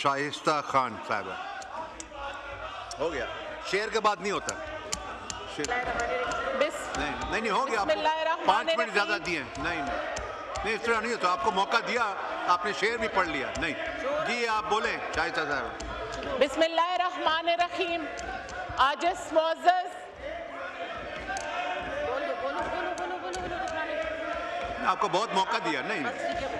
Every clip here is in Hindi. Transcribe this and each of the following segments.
शाइस्ता खान साहब हो गया, शेर के बाद नहीं होता। नहीं हो गया, 5 मिनट ज्यादा दिए। नहीं इस तरह नहीं होता, आपको मौका दिया, आपने शेर भी पढ़ लिया। नहीं जी, आप बोले शाइस्ता साहब। बिस्मिल्लाहिर्रहमानिर्रहीम। आज इस मुअज़्ज़ज़ आपको बहुत मौका दिया। नहीं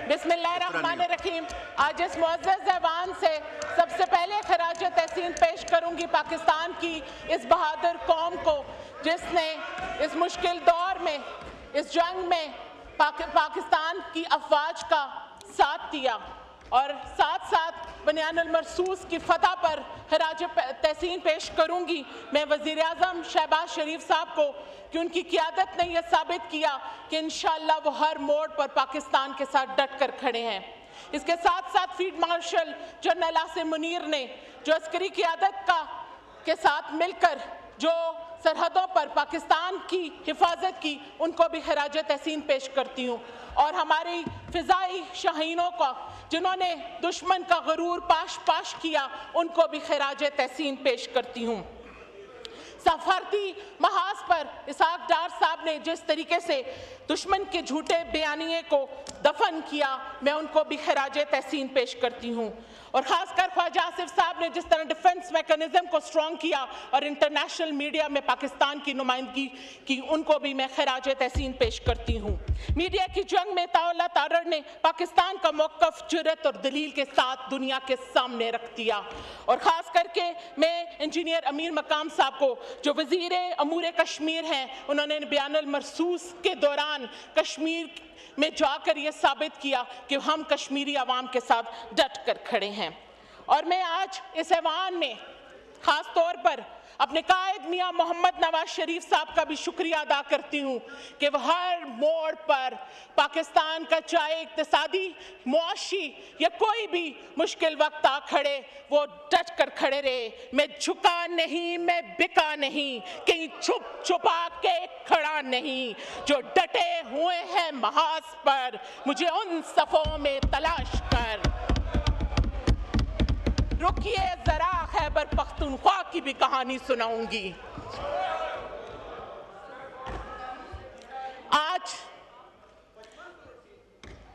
बिस्मिल्लाहिर्रहमानिर्रहीम। आज इस मुअज़्ज़ज़ ऐवान से सबसे पहले खराज तहसीन पेश करूंगी पाकिस्तान की इस बहादुर कौम को, जिसने इस मुश्किल दौर में, इस जंग में पाकिस्तान की अफवाज का साथ दिया, और साथ साथ बनियानुल मरसूस की फतह पर खराज तहसीन पेश करूंगी मैं वज़ीर आज़म शहबाज शरीफ साहब को कि उनकी क़ियादत ने यह साबित किया कि इंशाअल्लाह वो हर मोड़ पर पाकिस्तान के साथ डट कर खड़े हैं। इसके साथ साथ field marshal general Asim Munir ने जो अस्करी क़ियादत के साथ मिलकर जो सरहदों पर पाकिस्तान की हिफाजत की, उनको भी खराज तहसीन पेश करती हूँ। और हमारी फ़िज़ाई शाहीनों को जिन्होंने दुश्मन का गरूर पाश किया, उनको भी खराज तहसीन पेश करती हूँ। सफारती महाज पर इसहाक डार साहब ने जिस तरीके से दुश्मन के झूठे बयानिए को दफन किया, मैं उनको भी खराज तहसीन पेश करती हूँ। और ख़ासकर ख्वाजा आसिफ साहब ने जिस तरह डिफेंस मैकेनिज्म को स्ट्रॉन्ग किया और इंटरनेशनल मीडिया में पाकिस्तान की नुमाइंदगी की, उनको भी मैं खराज तहसीन पेश करती हूँ। मीडिया की जंग में ताउल्ला तारड़ ने पाकिस्तान का मौक़िफ़ जुर्रत और दलील के साथ दुनिया के सामने रख दिया। और ख़ास करके मैं इंजीनियर अमीर मकाम साहब को, जो वज़ीर अमूर कश्मीर हैं, उन्होंने बयानुल मरसूस के दौरान कश्मीर में जाकर ये साबित किया कि हम कश्मीरी आवाम के साथ डट कर खड़े हैं। और मैं आज इस ऐवान में ख़ास तौर पर अपने कायद मियाँ मोहम्मद नवाज शरीफ साहब का भी शुक्रिया अदा करती हूँ कि वह हर मोड़ पर पाकिस्तान का चाहे इक़्तिसादी, मुआशी या कोई भी मुश्किल वक्त आ खड़े, वो डट कर खड़े रहे। मैं झुका नहीं, मैं बिका नहीं, कहीं छुपा के खड़ा नहीं, जो डटे हुए हैं महाज पर, मुझे उन सफ़ों में तलाश कर। रुकिए जरा, खैबर पख्तूनख्वा की भी कहानी सुनाऊंगी। आज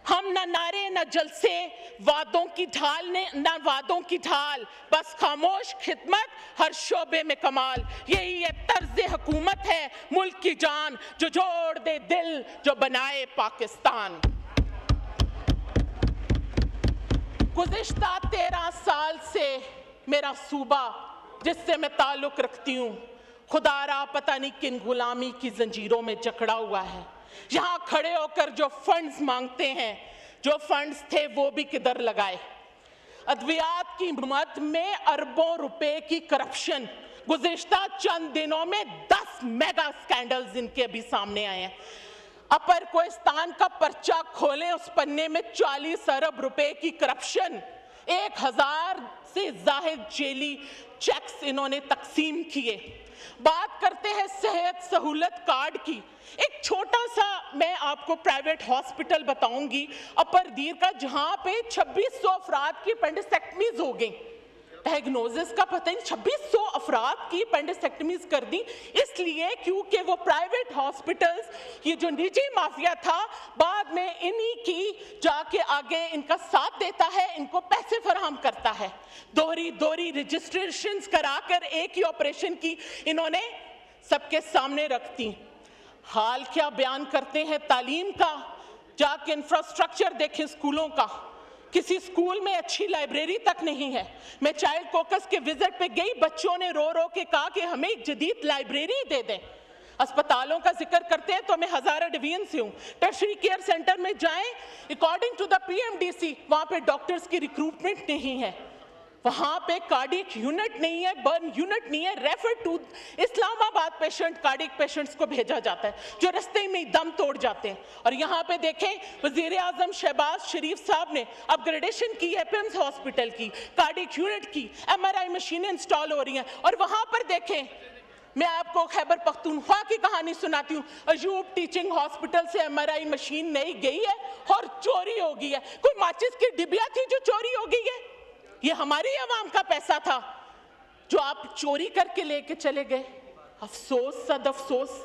हम न नारे न जलसे, वादों की ढाल ने न वादों की ढाल, बस खामोश खिदमत, हर शोबे में कमाल। यही ये तर्ज हुकूमत है, मुल्क की जान जो जोड़ दे दिल, जो बनाए पाकिस्तान। गुज़िश्ता 13 साल से मेरा सूबा, जिससे मैं ताल्लुक़ रखती हूँ, खुदारा पता नहीं किन गुलामी की जंजीरों में जकड़ा हुआ है। यहाँ खड़े होकर जो फंड्स मांगते हैं, जो फंड्स थे वो भी किधर लगाए। अद्वियात की मद में अरबों रुपए की करप्शन, गुज़िश्ता चंद दिनों में 10 मेगा स्कैंडल्स इनके भी सामने आए हैं। अपर कोहिस्तान का पर्चा खोलें, उस पन्ने में 40 अरब रुपए की करप्शन, 1000 से ज़ाहिद जेली चेक्स इन्होंने तकसीम किए। बात करते हैं सेहत सहूलत कार्ड की। एक छोटा सा मैं आपको प्राइवेट हॉस्पिटल बताऊंगी अपर दीर का, जहां पे 2600 अफराद की अपेंडिसेक्टमीज हो गई। डायग्नोसिस का पता नहीं, 2600 अफराद की अपेंडिसेक्टमीज कर दी, इसलिए क्योंकि वो प्राइवेट हॉस्पिटल्स, ये जो निजी माफिया था, बाद में इन्हीं की जाके आगे इनका साथ देता है, इनको पैसे फराहम करता है। दोहरी रजिस्ट्रेशंस कराकर एक ही ऑपरेशन की इन्होंने सबके सामने रख दी। हाल क्या बयान करते हैं तालीम का, जाके इंफ्रास्ट्रक्चर देखें स्कूलों का, किसी स्कूल में अच्छी लाइब्रेरी तक नहीं है। मैं चाइल्ड कोकस के विजिट पे गई, बच्चों ने रो रो के कहा कि हमें एक जदीद लाइब्रेरी दे दें। अस्पतालों का जिक्र करते हैं तो मैं हज़ारा डिवीजन से हूँ, टर्शरी केयर सेंटर में जाएं, अकॉर्डिंग टू द PMDC वहाँ पे डॉक्टर्स की रिक्रूटमेंट नहीं है, वहाँ पे कार्डियक यूनिट नहीं है, बर्न यूनिट नहीं है, refer to Islamabad patient, cardiac patients को भेजा जाता है जो रास्ते में दम तोड़ जाते हैं। और यहाँ पे देखें, वज़ीर आज़म शहबाज शरीफ साहब ने अपग्रेडेशन की है एपिम्स हॉस्पिटल की, कार्डियक यूनिट की, MRI मशीनें इंस्टॉल हो रही हैं। और वहाँ पर देखें, मैं आपको खैबर पख्तूनख्वा की कहानी सुनाती हूँ। अयूब टीचिंग हॉस्पिटल से MRI मशीन नहीं गई है और चोरी हो गई है। कोई माचिस की डिबिया थी जो चोरी हो गई है। ये हमारी आवाम का पैसा था जो आप चोरी करके लेके चले गए। अफसोस, सद अफसोस।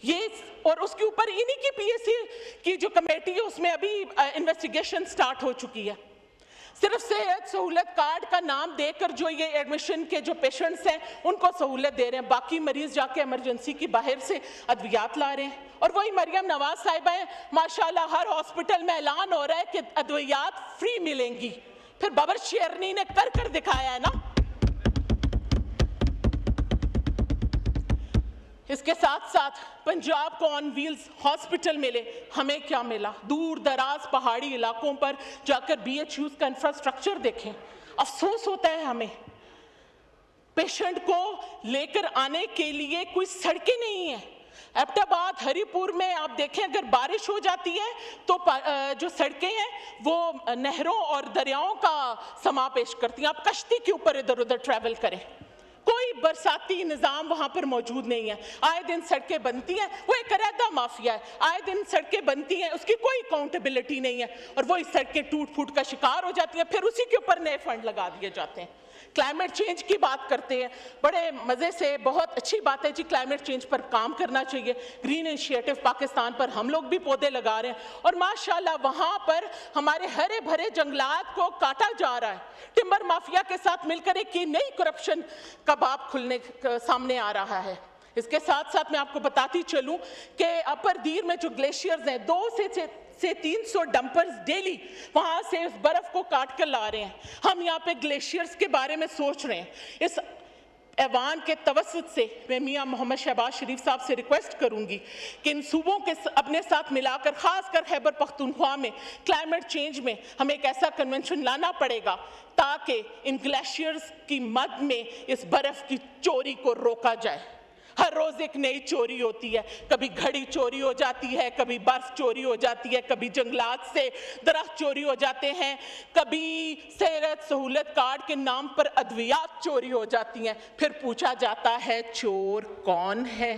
ये और उसके ऊपर इन्हीं की पीएससी की जो कमेटी है उसमें अभी इन्वेस्टिगेशन स्टार्ट हो चुकी है। सिर्फ सेहत सहूलत कार्ड का नाम देकर जो ये एडमिशन के जो पेशेंट्स हैं उनको सहूलत दे रहे हैं, बाकी मरीज जाके इमरजेंसी की बाहर से अद्वियात ला रहे हैं। और वही मरियम नवाज साहिबा है, माशाल्लाह हर हॉस्पिटल में ऐलान हो रहा है कि अद्वियात फ्री मिलेंगी। फिर बाबर शेरनी ने कर दिखाया है ना। इसके साथ साथ पंजाब को ऑन व्हील्स हॉस्पिटल मिले, हमें क्या मिला? दूर दराज पहाड़ी इलाकों पर जाकर BHUs का इंफ्रास्ट्रक्चर देखें, अफसोस होता है हमें। पेशेंट को लेकर आने के लिए कोई सड़कें नहीं है। एबटाबाद, हरिपुर में आप देखें अगर बारिश हो जाती है तो जो सड़कें हैं वो नहरों और दरियाओं का समापेश करती हैं। आप कश्ती के ऊपर इधर उधर ट्रैवल करें, कोई बरसाती निज़ाम वहाँ पर मौजूद नहीं है। आए दिन सड़कें बनती हैं, वो एक अलहदा माफिया है। आए दिन सड़कें बनती हैं, उसकी कोई अकाउंटेबिलिटी नहीं है और वही सड़कें टूट फूट का शिकार हो जाती हैं, फिर उसी के ऊपर नए फंड लगा दिए जाते हैं। क्लाइमेट चेंज की बात करते हैं, बड़े मज़े से, बहुत अच्छी बात है जी, क्लाइमेट चेंज पर काम करना चाहिए। ग्रीन इनिशिएटिव पाकिस्तान पर हम लोग भी पौधे लगा रहे हैं और माशाल्लाह वहाँ पर हमारे हरे भरे जंगलात को काटा जा रहा है। टिम्बर माफिया के साथ मिलकर एक नई करप्शन का बाब खुलने सामने आ रहा है। इसके साथ साथ मैं आपको बताती चलूँ कि अपर दीर में जो ग्लेशियर्स हैं, 2 से 300 डंपर्स डेली वहां से उस बर्फ को काट कर ला रहे हैं। हम यहाँ पे ग्लेशियर्स के बारे में सोच रहे हैं। इस ऐवान के तवस्सुत से मैं मियां मोहम्मद शहबाज शरीफ साहब से रिक्वेस्ट करूंगी कि इन सूबों के अपने साथ मिलाकर, खासकर खैबर पख्तूनख्वा में क्लाइमेट चेंज में हमें एक ऐसा कन्वेंशन लाना पड़ेगा ताकि इन ग्लेशियर्स की मद में इस बर्फ की चोरी को रोका जाए। हर रोज एक नई चोरी होती है, कभी घड़ी चोरी हो जाती है, कभी बर्फ चोरी हो जाती है, कभी जंगलात से दरख्त चोरी हो जाते हैं, कभी सेहत सहूलत कार्ड के नाम पर अद्वियात चोरी हो जाती हैं। फिर पूछा जाता है चोर कौन है,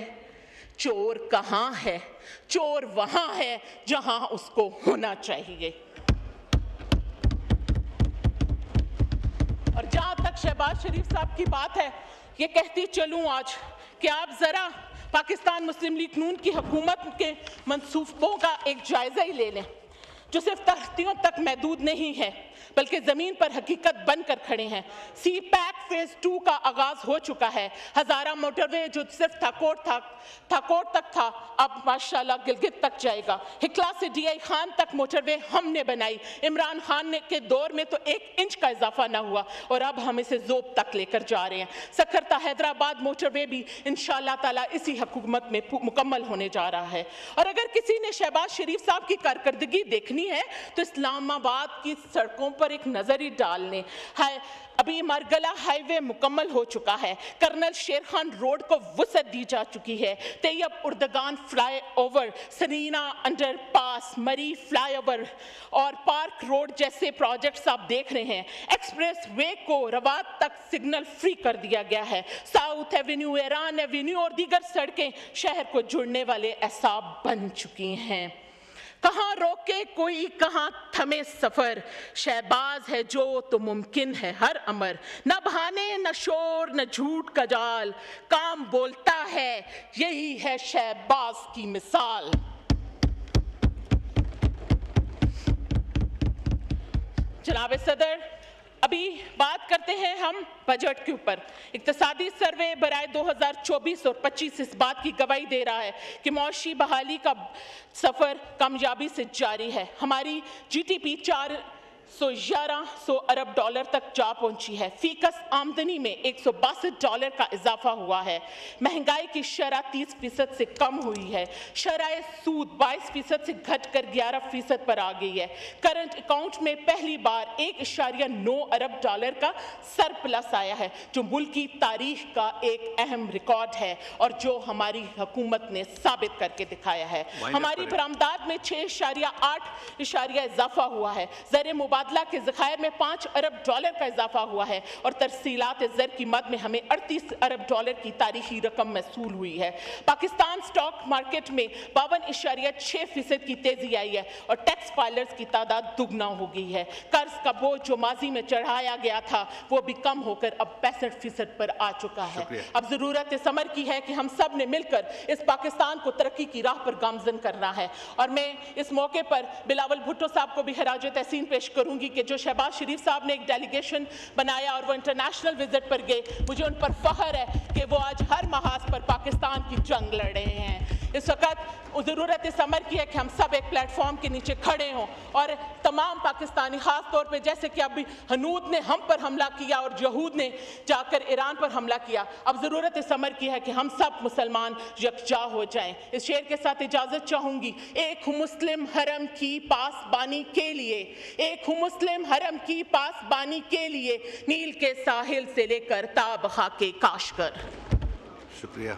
चोर कहाँ है? चोर वहां है जहां उसको होना चाहिए। और जहां तक शहबाज शरीफ साहब की बात है, ये कहती चलूं आज कि आप जरा पाकिस्तान मुस्लिम लीग नून की हुकूमत के मंसूबों का एक जायजा ही ले लें, जो सिर्फ तख्तियों तक महदूद नहीं है बल्कि जमीन पर हकीकत बनकर खड़े हैं। सी पैक फेज 2 का आगाज हो चुका है। हजारा मोटरवे जो सिर्फ थाकोट तक था, अब माशाल्लाह गिलगित तक जाएगा। हिकला से DI खान तक मोटरवे हमने बनाई। इमरान खान के दौर में तो 1 इंच का इजाफा ना हुआ और अब हम इसे ज़ोब तक लेकर जा रहे हैं। सकरता हैदराबाद मोटरवे भी इंशाअल्लाह ताला इसी हुकूमत में मुकम्मल होने जा रहा है। और अगर किसी ने शहबाज शरीफ साहब की कारकर्दगी देखनी है तो इस्लामाबाद की सड़कों पर एक नजर ही डालने है। अभी मरगला हाईवे मुकम्मल हो चुका है, कर्नल शेर खान रोड को वुसअत दी जा चुकी है, तैयब उर्दगान फ्लाईओवर, सरीना अंडरपास, मरी फ्लाईओवर और पार्क रोड जैसे प्रोजेक्ट्स आप देख रहे हैं। एक्सप्रेस वे को रवात तक सिग्नल फ्री कर दिया गया है। साउथ एवेन्यू, ईरान एवेन्यू और दीगर सड़कें शहर को जुड़ने वाले एहसाब बन चुकी हैं। कहाँ रोके कोई, कहाँ थमे सफर, शहबाज है जो तो मुमकिन है हर अमर। न बहाने न शोर न झूठ का जाल, काम बोलता है यही है शहबाज की मिसाल। जनाब सदर, अभी बात करते हैं हम बजट के ऊपर। इक्तिसादी सर्वे बराए 2024 और 25 इस बात की गवाही दे रहा है कि मौशी बहाली का सफर कामयाबी से जारी है। हमारी GDP 411 अरब डॉलर तक जा पहुंची है। फीकस आमदनी में $162 का इजाफा हुआ है। महंगाई की शरह 30% से कम हुई है। शरह सूद 22% से घटकर 11% पर आ गई है। करंट अकाउंट में पहली बार $1.9 अरब का सरप्लस आया है, जो मुल्क की तारीख का एक अहम रिकॉर्ड है और जो हमारी हुकूमत ने साबित करके दिखाया है। हमारी बरामदात में 6.8 इजाफा हुआ है। ज़र मुबादला तबादला के ज़खायर में $5 अरब का इजाफा हुआ है और तरसीलात ज़र की मद में हमें $38 अरब की तारीखी रकम महसूल हुई है। पाकिस्तान स्टॉक मार्केट में 52.6% की तेजी आई है और टैक्स फाइलर्स की तादाद दुगना हो गई है। कर्ज का बोझ जो माजी में चढ़ाया गया था वो भी कम होकर अब 65% पर आ चुका है। अब जरूरत इस अमर की है कि हम सब ने मिलकर इस पाकिस्तान को तरक्की की राह पर गामजन करना है। और मैं इस मौके पर बिलावल भुट्टो साहब को भी खराज तहसीन पेश करूंगी कि जो शहबाज शरीफ साहब ने एक डेलीगेशन बनाया और वो इंटरनेशनल विजिट पर गए, मुझे उन पर फख्र है कि वो आज हर महाज पर पाकिस्तान की जंग लड़ रहे हैं। इस वक्त ज़रूरत इस अमर की है कि हम सब एक प्लेटफॉर्म के नीचे खड़े हों और तमाम पाकिस्तानी ख़ास तौर पे जैसे कि अभी हनूद ने हम पर हमला किया और यहूद ने जाकर ईरान पर हमला किया, अब ज़रूरत इस अमर की है कि हम सब मुसलमान यकजा हो जाएं। इस शेर के साथ इजाज़त चाहूँगी। एक हूँ मुस्लिम हरम की पासबानी के लिए, एक हूँ मुस्लिम हरम की पासबानी के लिए, नील के साहिल से लेकर ताब खाके काशगर। शुक्रिया।